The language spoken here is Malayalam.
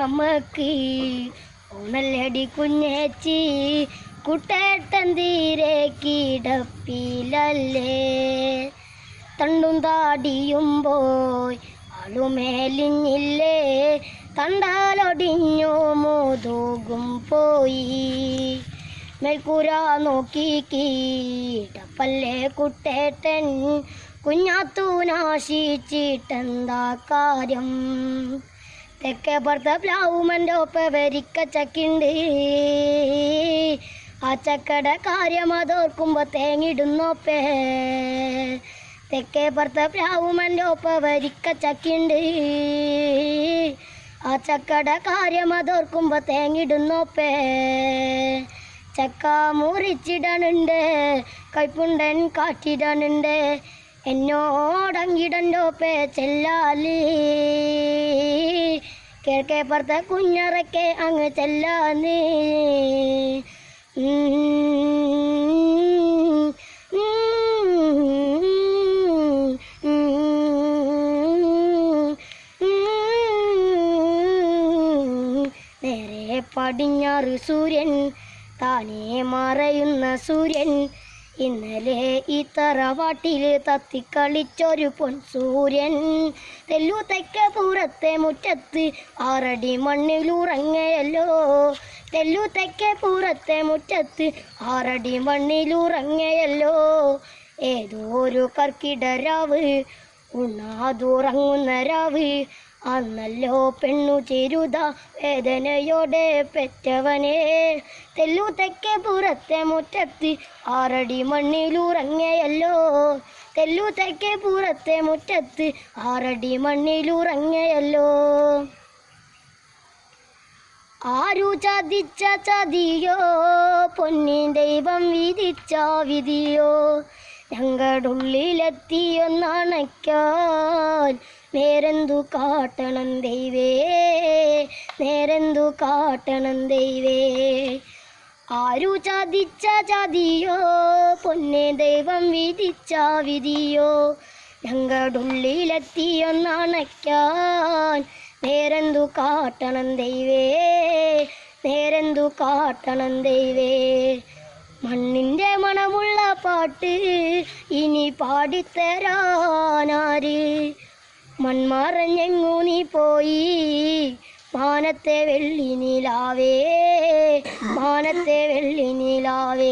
നമുക്ക് ഓണല്ലടി കുഞ്ഞേച്ചി കുട്ടേട്ടൻ തീരെ കിടപ്പിലല്ലേ തണ്ടും താടിയും പോയി ആളുമേലിഞ്ഞില്ലേ തണ്ടാലൊടിഞ്ഞു മുതുകും പോയി മേൽക്കൂര നോക്കി കീടപ്പല്ലേ കുട്ടേട്ടൻ കുഞ്ഞാത്തൂനാശിച്ചിട്ടെന്താ കാര്യം തെക്കേ പുറത്തെ പ്ലാവുമൻ്റെ ഒപ്പ വരിക്ക ചക്കുണ്ട് ആ ചക്കയുടെ കാര്യം അതോർക്കുമ്പോൾ തേങ്ങിടുന്നോപ്പേ തെക്കേ പുറത്തെ പ്ലാവുമൻ്റെ ഒപ്പ വരിക്ക ചക്കുണ്ട് ആ ചക്കയുടെ കാര്യം അതോർക്കുമ്പോൾ തേങ്ങിടുന്നോപ്പേ ചക്ക മുറിച്ചിടണുണ്ട് കൈപ്പുണ്ടൻ കാട്ടിടണുണ്ട് എന്നോടങ്കിടണ്ടോപ്പേ ചെല്ലാലി കിഴക്കേ പുറത്തെ കുഞ്ഞറക്കെ അങ്ങ് ചെല്ലാന്ന് നേരെ പടിഞ്ഞാറ് സൂര്യൻ താനേ മറയുന്ന സൂര്യൻ ഇന്നലെ ഈ തറവാട്ടിൽ തത്തിക്കളിച്ചൊരു പൊൻസൂര്യൻ തെല്ലു തെക്കേ പൂരത്തെ മുറ്റത്ത് 6 അടി മണ്ണിലുറങ്ങയല്ലോ തെല്ലു തെക്കേ പൂരത്തെ മുറ്റത്ത് 6 അടി മണ്ണിലുറങ്ങയല്ലോ ഏതോ ഒരു കർക്കിടരാവ് ഉണ്ണാതുറങ്ങുന്ന രാവ് അന്നല്ലോ പെണ്ണു ചേരുത വേദനയോടെ പെറ്റവനെ തെല്ലു തെക്കേ പുറത്തെ മുറ്റത്ത് 6 അടി മണ്ണിലുറങ്ങയല്ലോ തെല്ലു തെക്കേ പുറത്തെ മുറ്റത്ത് 6 അടി മണ്ണിലുറങ്ങയല്ലോ ആരു ചതിച്ച ചതിയോ പൊന്നിൻ ദൈവം വിധിച്ച വിധിയോ ഞങ്ങളുള്ളിലെത്തിയൊന്നണയ്ക്കാൻ നേരെന്തു കാട്ടണം ദൈവേ നേരെന്തു കാട്ടണം ദൈവേ ആരു ചതിച്ച ചതിയോ പൊന്നെ ദൈവം വിധിച്ച വിധിയോ ഞങ്ങളുള്ളിലെത്തിയൊന്നണയ്ക്കാൻ നേരെന്തു കാട്ടണം ദൈവേ നേരെന്തു കാട്ടണം ദൈവേ മണ്ണിൻ്റെ മണമുള്ള പാട്ട് ഇനി പാടിത്തരാനാര് മൺമറഞ്ഞെങ്ങു നീ പോയി മാനത്തെ വെള്ളി നിലാവേ മാനത്തെ വെള്ളി നിലാവേ